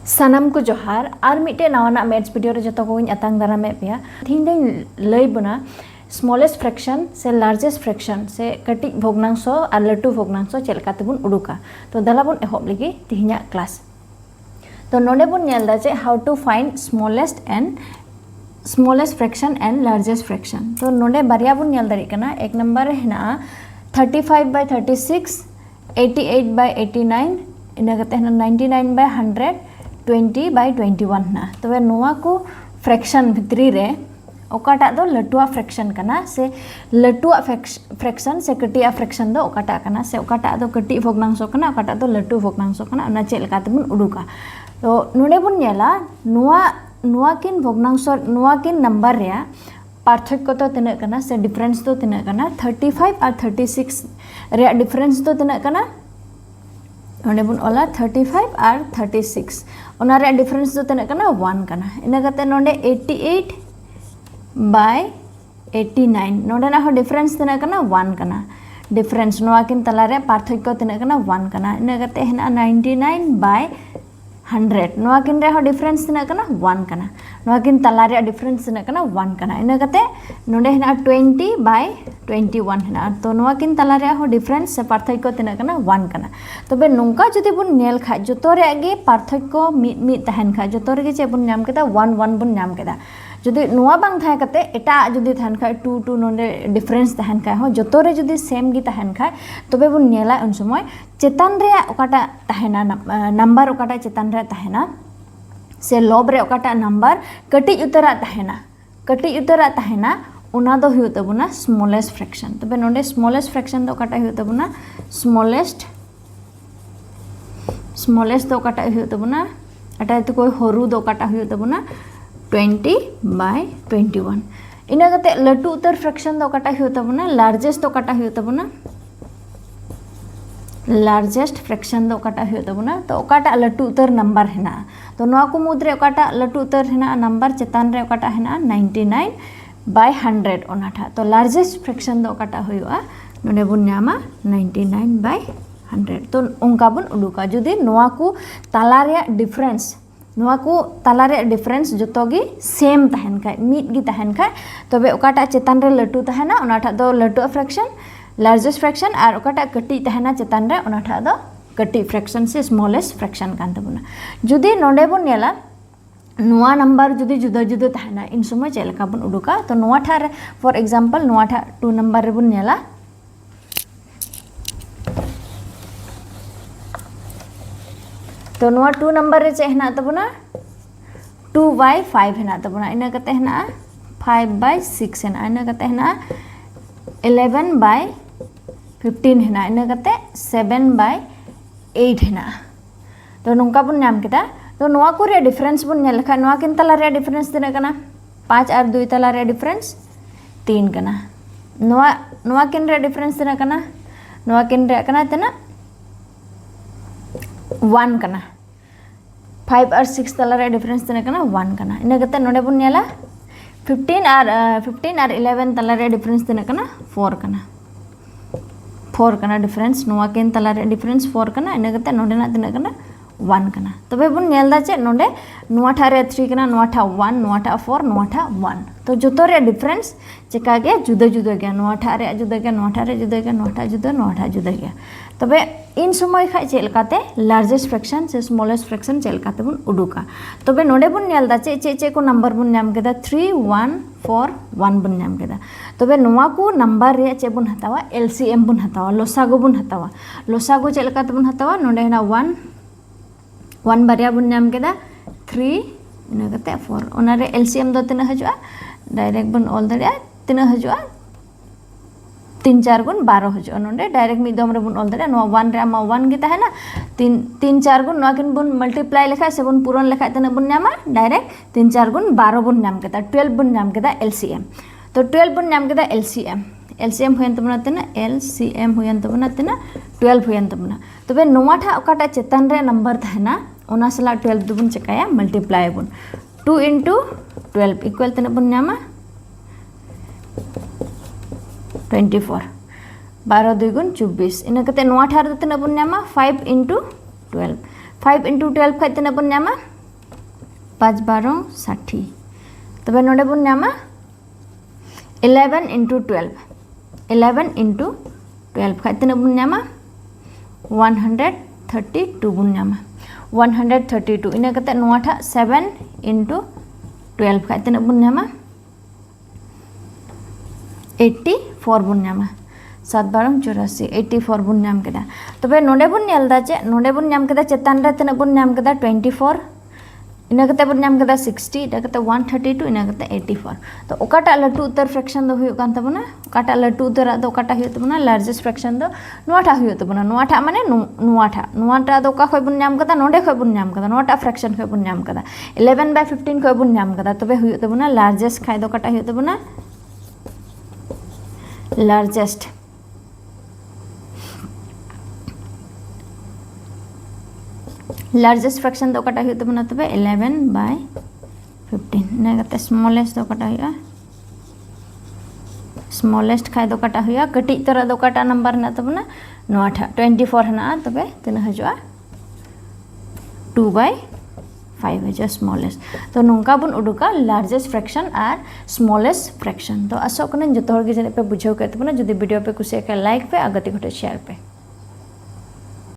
Sanam ko johar ar mite nawana maths video re joto ko atang darame peya thing dai lay buna smallest fraction se largest fraction se katik bhognangso ar latu bhognangso chelka tebun uduka to dala bun ehob lagi tihinya class to node bun nyel da je how to find smallest fraction and largest fraction to node barya bun nyel dari kana ek number hena 35 by 36 88 by 89 ina kate hena 99 by 100 20 by 21 ना तो वे नोआ को fraction भितरी रे ओकाटा दो Latua fraction कना से Latua fraction से कटिया फ्रैक्शन दो ओकाटा कना से ओकाटा दो कटि भोगनांसो कना ओकाटा दो लटु भोगनांसो कना ना चेल का तबुन उडुका तो नुने बुन नेला नोआ किन भोगनांसो नोआ किन नंबर रे पार्थक्य तो तिना कना से डिफरेंस तो तिना कना 35 और 36 रे डिफरेंस तो तिना कना नोने बुन ओला 35 और 36 उनारे डिफरेंस तो तिना कना 1 कना इना कते नोंडे 88 by 89 नोंडे ना हो डिफरेंस तिना कना 1 कना डिफरेंस नोआ किन तलारे पार्थक्य तिना कना 1 कना इना कते हेना 99 by 100 नोआ किन रे हो डिफरेंस तिना कना 1 कना नोआ किन तलारे डिफरेंस तिना कना 1 कना इना कते नोंडे हेना 20 by 21 हेना तो नोआ किन तलारे हो डिफरेंस से पार्थक्य तिना कना 1 कना तबे नोंका जदि बुन नेल खा जतो रे गे पार्थक्य मिद तहन खा जतो रे चे बुन नाम केदा 1 1 बुन नाम केदा जदि नोआ बांग थाय कते एटा जदि तहन खा 2 2 नोंडे डिफरेंस तहन खा हो जतो रे जदि सेम गी तहन खा तबे बुन नेला उन समय चेतन रे ओकाटा तहना नंबर ओकाटा चेतन रे तहना से लोब रे ओकाटा नंबर कटि उतरा तहना उना दो हुयो तबुना स्मॉलेस्ट फ्रैक्शन तबे नोंडे स्मॉलेस्ट फ्रैक्शन दो ओकाटा हुयो तबुना स्मॉलेस्ट दो ओकाटा हुयो तबुना अटा तो कोई होरु दो ओकाटा हुयो तबुना 20 by 21 इना कते लटू उतर फ्रैक्शन दो ओकाटा हुयो तबुना लार्जेस्ट ओकाटा हुयो तबुना लार्जेस्ट फ्रैक्शन दो ओकाटा हुयो तबुना तो ओकाटा लटू उतर नंबर हेना तो नोआ को मुद्रे ओकाटा लटू उतर हेना नंबर चेतान रे ओकाटा हेना 99 by 100 ओनाठा तो लार्जेस्ट फ्रैक्शन दो ओकाटा हुयोआ नोने बुन न्यामा 99 by 100 तो उनका बुन उडुका जदि नोआ को ताला रे डिफरेंस जतो गी सेम तहन खाय मिड गी तहन खाय तबे ओकाटा चेतान रे लटू तहना ओनाठा दो लटू फ्रैक्शन लार्जेस्ट फ्रैक्शन और ओकाटा कटि तहना चेतान रे ओनाठा दो कटि फ्रैक्शन से स्मॉलेस्ट फ्रैक्शन कान तबुना जदि नोडे बुन नेला नोआ नंबर जदि जुदा जुदा तहना इन समय चेलका बुन उडुका तो नोआ ठा फॉर एग्जांपल नोआ ठा 2 नंबर रे बुन नेला तो नोआ 2 नंबर रे चे हेना तबुना 2 by 5 हेना तबुना इना कते हेना 5 by 6 हेना इना कते हेना 11 by 15 हेना इना कते 7 by 8 हेना तो नोंका बुन नाम केदा तो नोआ को रे डिफरेंस बुन नेल खा नोआ किन तला रे डिफरेंस तिना कना 5 और 2 तला रे डिफरेंस 3 कना नोआ किन रे डिफरेंस तिना कना नोआ किन रे कना तना 1 कना 5 और 6 तला रे डिफरेंस तिना कना 1 कना इना कते नोडे बुन नेला 15 और 11 तला रे डिफरेंस तिना कना 4 कना डिफरेंस नोआ किन तला रे डिफरेंस 4 कना इना कते नोडे ना तिना कना 1 कना तबे बुन नेल दा चे नोडे नोआ ठा रे 3 कना नोआ ठा 1 नोआ ठा 4 नोआ ठा 1 तो जतो रे डिफरेंस चेका गे जुदा जुदा गया नोआ ठा रे जुदा गया नोआ ठा रे जुदा गया नोआ ठा जुदा गया तबे इन समय खाय चेलकाते लार्जेस्ट फ्रैक्शन से स्मॉलेस्ट फ्रैक्शन चेलकाते बुन उडुका तबे नोडे बुन नेल दा चे को नंबर बुन नाम केदा 3 1 4 1 बुन नाम केदा तबे नोआ को नंबर रे चे बुन हतावा एलसीएम बुन हतावा लोसागु चेलकाते बुन हतावा नोडे ना 1 बारिया बुन नाम केदा 3 इना कते 4 ओनारे एलसीएम दो तना हजुआ डायरेक्ट बुन ऑल दरिया तना हजुआ 3 4 गुण 12 हजुआ नोंडे डायरेक्ट मिदम रे बुन ऑल दरिया नो 1 रे मा 1 गे तहना 3 4 गुण नो किन बुन मल्टीप्लाई लेखा से बुन पूरन लेखा तना बुन नामा डायरेक्ट 3 4 गुण 12 बुन नाम केदा 12 बुन नाम केदा एलसीएम तो 12 बुन नाम केदा एलसीएम हुयन तबना तना एलसीएम हुयन तबना तना 12 हुयन तबना तबे नोआ ठा ओकाटा चेतन रे नंबर तहना ओना सला 12 दुबुन चकाया मल्टीप्लाई बुन 2 into 12 इक्वल तना बुन नामा 24 12 2 गुण 24 इना कते नोआ ठार तना बुन नामा 5 into 12 5 into 12 खाय तना बुन नामा 5 12 60 तबे नोडे बुन नामा 11 into 12 11 into 12 खाय तिना बुन नामा 132 बुन नामा 132 इना कते नोआठा 7 into 12 खाय तिना बुन नामा 84 बुन नामा 7 12 84 84 बुन नाम केदा तबे नोडे बुन नेलदा चे नोडे बुन नाम केदा चेतान रे तिना बुन नाम केदा 24 इना कते बुन नाम केदा 60 इना कते 132 इना कते 84 तो ओकाटा लटू उत्तर फ्रैक्शन दो हुयो कान तबना ओकाटा लटू उत्तर दो ओकाटा हुयो तबना लार्जेस्ट फ्रैक्शन दो नोआठा हुयो तबना नोआठा माने नोआठा दो का खय बुन नाम केदा नोडे खय बुन नाम केदा नोआठा फ्रैक्शन खय बुन नाम केदा 11/15 खय बुन नाम केदा तबे हुयो तबना लार्जेस्ट खाय दो ओकाटा हुयो तबना लार्जेस्ट लार्जेस्ट फ्रैक्शन दो कटा हुई तबना तबे 11/15 इना कते स्मॉलेस्ट दो कटा हुआ स्मॉलेस्ट खाय दो कटा हुआ कटी तोरा दो कटा नंबर ना तबना नोआठा 24 हना तबे तना हजुआ 2/5 हजुआ स्मॉलेस्ट तो नोंका बुन उडुका लार्जेस्ट फ्रैक्शन और स्मॉलेस्ट फ्रैक्शन तो आसो कने जतो हर के जने पे बुझाव के तबना जदि वीडियो पे कुछ लाइक पे आगति घटे शेयर पे।